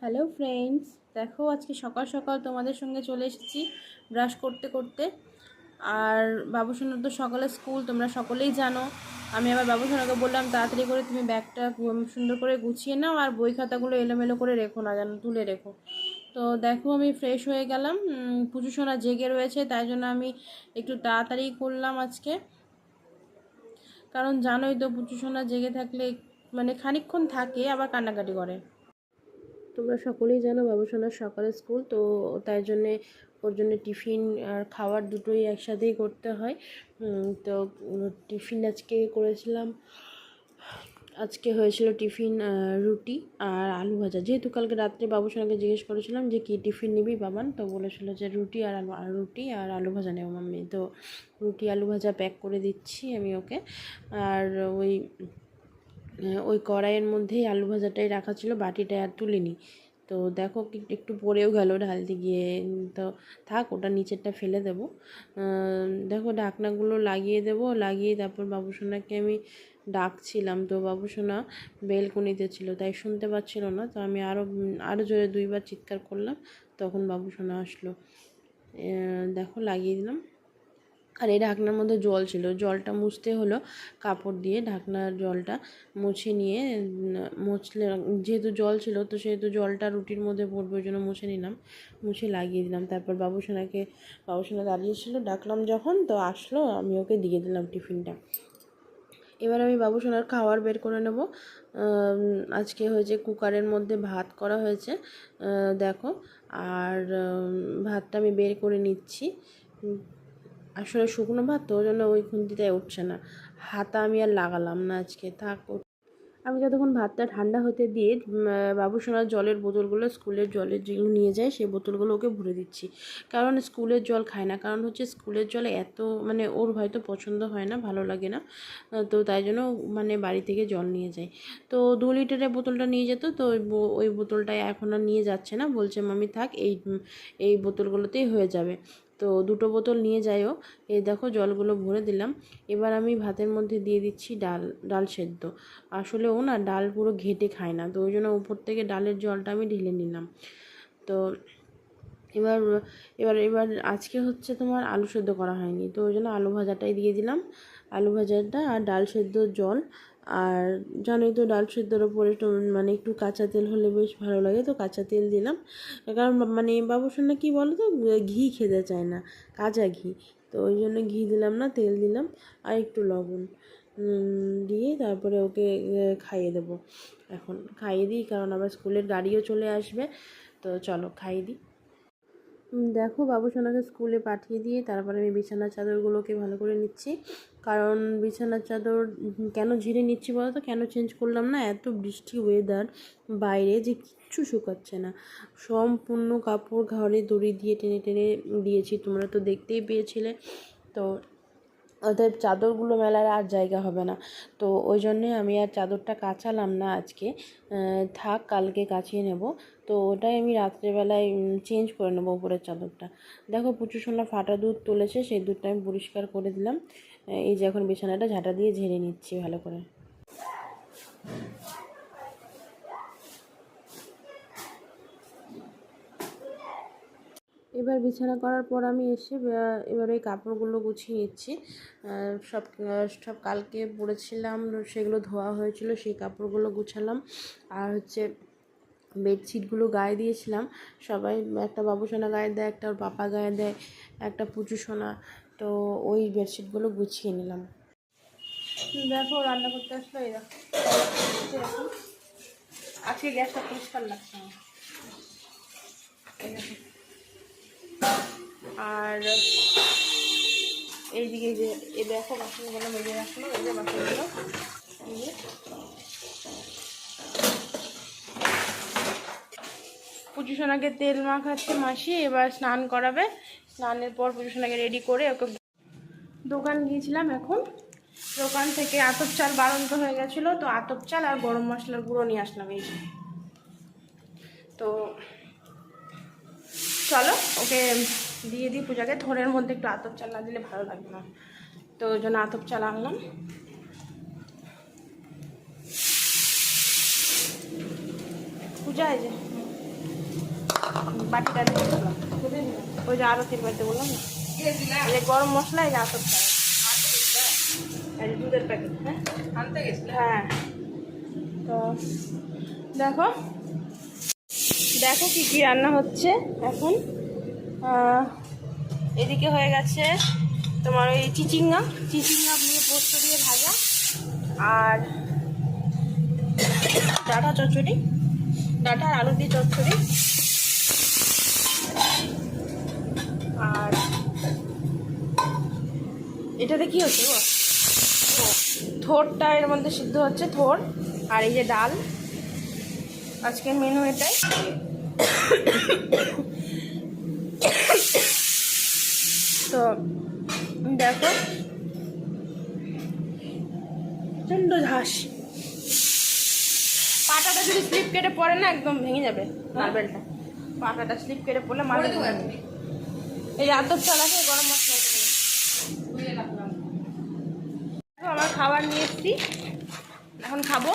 Hello friends, দেখো আজকে সকাল সকাল তোমাদের সঙ্গে চলে এসেছি ব্রাশ করতে করতে। আর বাবুসোনার তো সকালে স্কুল, তোমরা সকলেই জানো। আমি আবার বাবুসোনাকে বললাম তাড়াতাড়ি করে তুমি ব্যাগটা সুন্দর করে গুছিয়ে নাও, আর বই খাতাগুলো এলোমেলো করে রেখো না, যেন তুলে রেখো। তো দেখো আমি ফ্রেশ হয়ে গেলাম। পুজোসোনা জেগে রয়েছে, তাই জন্য আমি একটু তাড়াতাড়ি করলাম আজকে। কারণ জানোই তো পুজোসোনা জেগে থাকলে মানে খানিকক্ষণ থাকে আবার কান্নাকাটি করে। তোমরা সকলেই জানো বাবুসোনার সকালে স্কুল, তো তাই জন্যে ওর জন্য টিফিন আর খাবার দুটোই একসাথেই করতে হয়। তো টিফিন আজকে করেছিলাম, আজকে হয়েছিল টিফিন রুটি আর আলু ভাজা। যেহেতু কালকে রাত্রে বাবুসোনাকে জিজ্ঞেস করেছিলাম যে কী টিফিন নিবি বাবান, তো বলেছিল যে রুটি আর আলু ভাজা নেব মাম্মি। তো রুটি আলু ভাজা প্যাক করে দিচ্ছি আমি ওকে। আর ওই কড়াইয়ের মধ্যেই আলু ভাজাটাই রাখা ছিল, বাটিটা আর তুলিনি। তো দেখো একটু পড়েও গেল ঢালতে গিয়ে, তো থাক, ওটা নিচেরটা ফেলে দেব। দেখো ঢাকনাগুলো লাগিয়ে দেব, লাগিয়ে তারপর বাবুসোনাকে আমি ডাকছিলাম। তো বাবুসোনা বেলকনিতে ছিল, তাই শুনতে পাচ্ছিল না। তো আমি আরও জোরে 2বার চিৎকার করলাম, তখন বাবুসোনা আসলো। দেখো লাগিয়ে দিলাম। আর এই ঢাকনার মধ্যে জল ছিল, জলটা মুছতে হলো কাপড় দিয়ে, ঢাকনার জলটা মুছে নিয়ে মুছলে, যেহেতু জল ছিল তো সেহেতু জলটা রুটির মধ্যে পড়বে, ওই জন্য মুছে নিলাম, মুছে লাগিয়ে দিলাম। তারপর বাবুসোনা দাঁড়িয়েছিল, ডাকলাম যখন তো আসলো, আমি ওকে দিয়ে দিলাম টিফিনটা। এবার আমি বাবুসোনার খাবার বের করে নেব। আজকে হয়েছে কুকারের মধ্যে ভাত করা হয়েছে, দেখো। আর ভাতটা আমি বের করে নিচ্ছি। আসলে শুকনো ভাত তো, ওই জন্য ওই খুন্তিটায় উঠছে না। হাতা আমি আর লাগালাম না আজকে, থাক। আমি যতক্ষণ ভাতটা ঠান্ডা হতে দিয়ে বাবুসোনার জলের বোতলগুলো, স্কুলের জলের যেগুলো নিয়ে যায় সেই বোতলগুলো ওকে ভরে দিচ্ছি। কারণ স্কুলের জল খায় না, কারণ হচ্ছে স্কুলের জলে এত মানে ওর হয়তো পছন্দ হয় না, ভালো লাগে না। তো তাই জন্য মানে বাড়ি থেকে জল নিয়ে যায়। তো 2 লিটারের বোতলটা নিয়ে যেত, তো ওই বোতলটায় এখন আর নিয়ে যাচ্ছে না, বলছে মামি থাক, এই বোতলগুলোতেই হয়ে যাবে। তো 2টো বোতল নিয়ে যাইও। এই দেখো জলগুলো ভরে দিলাম। এবার আমি ভাতের মধ্যে দিয়ে দিচ্ছি ডাল সেদ্ধ। আসলে ও না ডাল পুরো ঘেটে খায় না, তো ওই জন্য উপর থেকে ডালের জলটা আমি ঢেলে নিলাম। তো এবার এবার এবার আজকে হচ্ছে তোমার আলু সেদ্ধ করা হয়নি, তো ওই জন্য আলু ভাজাটাই দিয়ে দিলাম, আলু ভাজাটা আর ডাল সেদ্ধর জল। আর জানোই তো ডাল সেদ্ধর ওপরে মানে একটু কাঁচা তেল হলে বেশ ভালো লাগে, তো কাঁচা তেল দিলাম। কারণ মানে বাবুসোনা কি বলো তো, ঘি খেতে চায় না, কাঁচা ঘি। তো ওই জন্য ঘি দিলাম না, তেল দিলাম আর একটু লবণ দিয়ে তারপরে ওকে খাইয়ে দেবো। এখন খাইয়ে দিই, কারণ আবার স্কুলের গাড়িও চলে আসবে। তো চলো খাইয়ে দিই। দেখো বাবুসোনাকে স্কুলে পাঠিয়ে দিয়ে তারপরে আমি বিছানার চাদরগুলোকে ভালো করে নিচ্ছি। কারণ বিছানার চাদর কেন ঝেড়ে নিচ্ছি বলো তো, কেন চেঞ্জ করলাম না, এত বৃষ্টি ওয়েদার বাইরে যে কিচ্ছু শুকাচ্ছে না। সম্পূর্ণ কাপড় ঘরে দড়ি দিয়ে টেনে টেনে দিয়েছি, তোমরা তো দেখতেই পেয়েছিলে। তো অতএব চাদরগুলো মেলার আর জায়গা হবে না, তো ওই জন্যে আমি আর চাদরটা কাচালাম না আজকে। থাক, কালকে কাচিয়ে নেব। তো ওটাই আমি রাত্রেবেলায় চেঞ্জ করে নেবো উপরের চাদরটা। দেখো পুচুসোনা ফাটা দুধ তুলেছে, সেই দুধটা আমি পরিষ্কার করে দিলাম। এই যে এখন বিছানাটা ঝাঁটা দিয়ে ঝেড়ে নিচ্ছি ভালো করে। এবার বিছানা করার পর আমি এসে এবার ওই কাপড়গুলো গুছিয়ে নিচ্ছি। সব সব কালকে পরেছিলাম, সেগুলো ধোয়া হয়েছিল, সেই কাপড়গুলো গুছালাম। আর হচ্ছে বেডশিটগুলো গায়ে দিয়েছিলাম, সবাই একটা বাবুসোনা গায়ে দেয়, একটা ওর পাপা গায়ে দেয়, একটা পুচুসোনা। তো ওই বেডশিটগুলো গুছিয়ে নিলাম। দেখো রান্না করতে আসলো, এই দেখো এখন আজকে গ্যাসটা পরিষ্কার লাগছে আমার। আর এইদিকে যে এই দেখো বাসনগুলো মেজে রাখলো, এই যে বাসনগুলো, এই যে পুচুসোনাকে তেল মাখাচ্ছে মাসি, এবার স্নান করাবে। স্নানের পর পুচুসোনাকে রেডি করে ওকে দোকান গিয়েছিলাম। এখন দোকান থেকে আতপ চাল বাড়ন্ত হয়ে গেছিলো, তো আতপ চাল আর গরম মশলার গুঁড়ো নিয়ে আসলাম। এই যে, তো চলো ওকে দিয়ে দিই পূজাকে। থোড়ের মধ্যে একটু আতপ চাল না দিলে ভালো লাগবে না, তো ওই জন্য আতপ চাল আনলাম। পূজা এই যে বাটিটা দিয়ে দিলাম ওই যে আরতির বাড়িতে বললাম না, এই গরম মশলা এই যে আতর ছাড়া দুধের প্যাকেট। হ্যাঁ আনতে গেছিল। হ্যাঁ তো দেখো দেখো কি কি রান্না হচ্ছে এখন। এদিকে হয়ে গেছে তোমার ওই চিচিঙ্গা দিয়ে পোস্ত দিয়ে ভাজা, আর ডাঁটা চচ্চড়ি, ডাঁটা আর আলু দিয়ে চচ্চড়ি, আর এটাতে কি হচ্ছে গো, থোরটা এর মধ্যে সিদ্ধ হচ্ছে, থোর। আর এই যে ডাল, আজকের মেনু এটাই। তো দেখো প্রচন্ড ঘাস, পাটাটা যদি স্লিপ কেটে পড়ে না একদম ভেঙে যাবে মার্বেলটা, পাটাটা স্লিপ কেটে পড়লে মার্বেল ভেঙে। এই আতর চাল আছে গরম মশলা আমার খাবার নিয়ে এসছি, এখন খাবো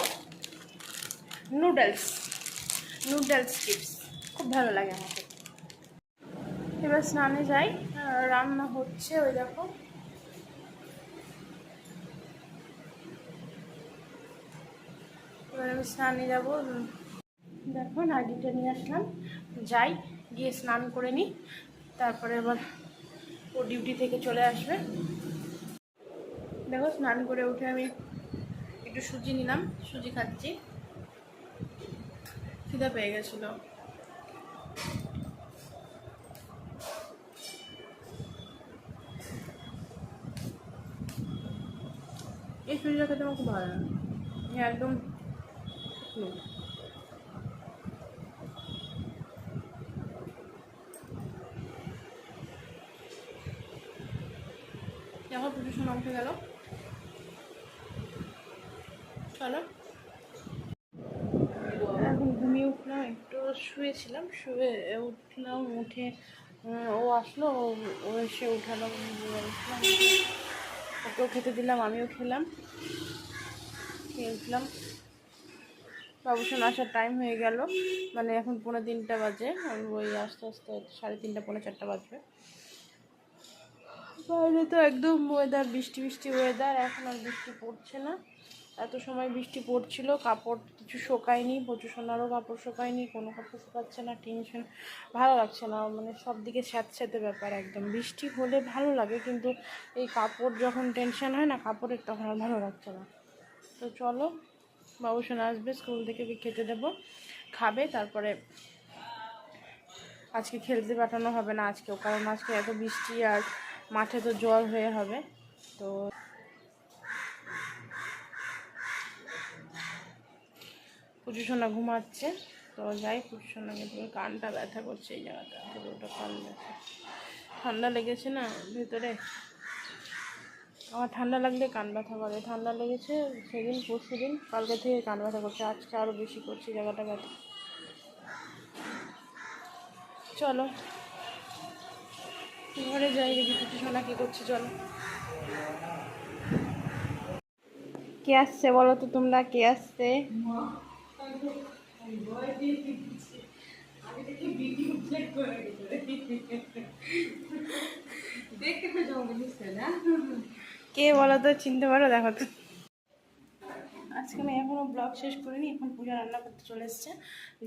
নুডলস চিপস, খুব ভালো লাগে আমাকে। এবার স্নানে যাই, রান্না হচ্ছে ওই দেখো। এবার আমি স্নানে যাবো, দেখো নাইটিটা নিয়ে আসলাম, যাই গিয়ে স্নান করে নিই, তারপরে আবার ও ডিউটি থেকে চলে আসবে। দেখো স্নান করে উঠে আমি একটু সুজি নিলাম, সুজি খাচ্ছি, খিদে পেয়ে গেছিলো। এই সুজিটা খেতে আমার খুব ভালো লাগে, একদম এখন পুজোর সময় উঠে গেল, চলো। এখন ঘুমিয়ে উঠলাম, একটু শুয়েছিলাম, শুয়ে উঠলাম, উঠে ও আসলো, ও এসে উঠালো, উঠলাম, ওকেও খেতে দিলাম, আমিও খেলাম, খেয়ে উঠলাম। বাবুসোন আসার টাইম হয়ে গেল, মানে এখন 3:45 বাজে, ওই আস্তে আস্তে 3:30 4:30 বাজবে। বাইরে তো একদম ওয়েদার বৃষ্টি ওয়েদার, এখন আর বৃষ্টি পড়ছে না, এত সময় বৃষ্টি পড়ছিল, কাপড় কিছু শোকায়নি, প্রচুর সোনারও কাপড় শোকায়নি, কোনো কাপড় শোকাচ্ছে না, টেনশন, ভালো লাগছে না, মানে সব দিকে স্যাঁতস্যাঁতে ব্যাপার একদম। বৃষ্টি হলে ভালো লাগে, কিন্তু এই কাপড় যখন টেনশন হয় না কাপড়ের, তখন আর ভালো লাগছে না। তো চলো, বাবুসোনা আসবে স্কুল থেকে, খেতে দেবো, খাবে, তারপরে আজকে খেলতে পাঠানো হবে না আজকেও, কারণ আজকে এত বৃষ্টি আর মাঠে তো জল হয়ে হবে। তো পুজোসোনা ঘুমাচ্ছে, তো যাই পুজোসোনাকে, কানটা ব্যথা করছে, এই জায়গাটা পুরোটা কান ব্যথা, ঠান্ডা লেগেছে না ভেতরে, আমার ঠান্ডা লাগলে কান ব্যথা করে, ঠান্ডা লেগেছে সেদিন পরশুদিন, কালকে থেকে কান ব্যথা করছে, আজকে আরও বেশি করছে জায়গাটা ব্যথা। চলো ঘরে যাই, দেখি পুজোসোনা কী করছে, চলো। কে আসছে বলো তো তোমরা, কে আসছে? কে বলো তো, চিনতে পারো? দেখো তো, আজকে আমি এখনও ব্লগ শেষ করিনি, এখন পূজা রান্না করতে চলে এসছে,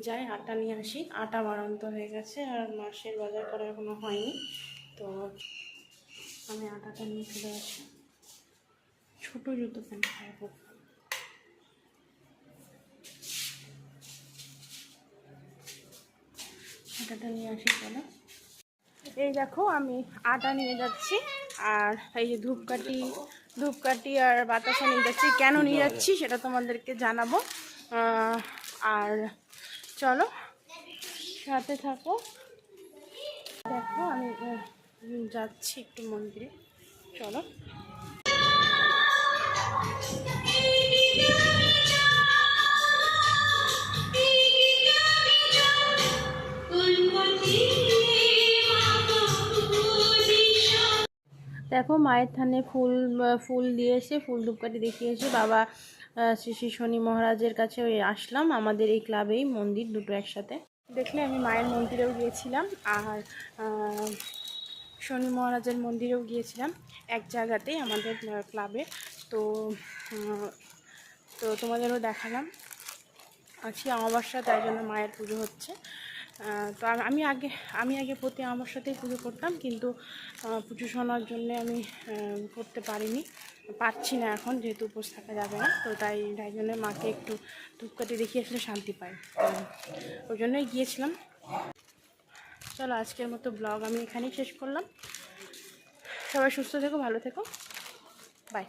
যাই আটা নিয়ে আসি, আটা বাড়ন্ত হয়ে গেছে, আর মাসের বাজার করা এখনো হয়নি, তো আমি আটাটা নিয়ে চলে আসি। ছোটো জুতো প্যান্ট খাবো, আটাটা নিয়ে আসি, চলো। এই দেখো আমি আটা নিয়ে যাচ্ছি, আর এই যে ধূপকাঠি আর বাতাসা নিয়ে যাচ্ছি। কেন নিয়ে যাচ্ছি সেটা তোমাদেরকে জানাবো, আর চলো সাথে থাকো। দেখো আমি যাচ্ছি একটু মন্দিরে, চলো। দেখো মায়ের থানে ফুল দিয়েছে, ফুল ধূপকাঠি দেখিয়েছে, বাবা শ্রী শ্রী শনি মহারাজের কাছে ওই আসলাম, আমাদের এই ক্লাবেই মন্দির দুটো একসাথে। দেখলে আমি মায়ের মন্দিরেও গিয়েছিলাম, আর শনি মহারাজের মন্দিরেও গিয়েছিলাম, এক জায়গাতেই আমাদের ক্লাবে। তো তো তোমাদেরও দেখালাম। আজকে অমাবস্যা, তাই জন্য মায়ের পুজো হচ্ছে। তো আমি আগে প্রতি অমাবস্যাতেই পুজো করতাম, কিন্তু পুজো শোনার জন্যে আমি করতে পারছি না এখন, যেহেতু উপোস থাকা যাবে না। তো তাই জন্য মাকে একটু ধূপকাঠি দেখিয়ে আসলে শান্তি পাই, ওই জন্যই গিয়েছিলাম। চলো, আজকের মতো ব্লগ আমি এখানেই শেষ করলাম। সবাই সুস্থ থেকো, ভালো থেকো, বাই।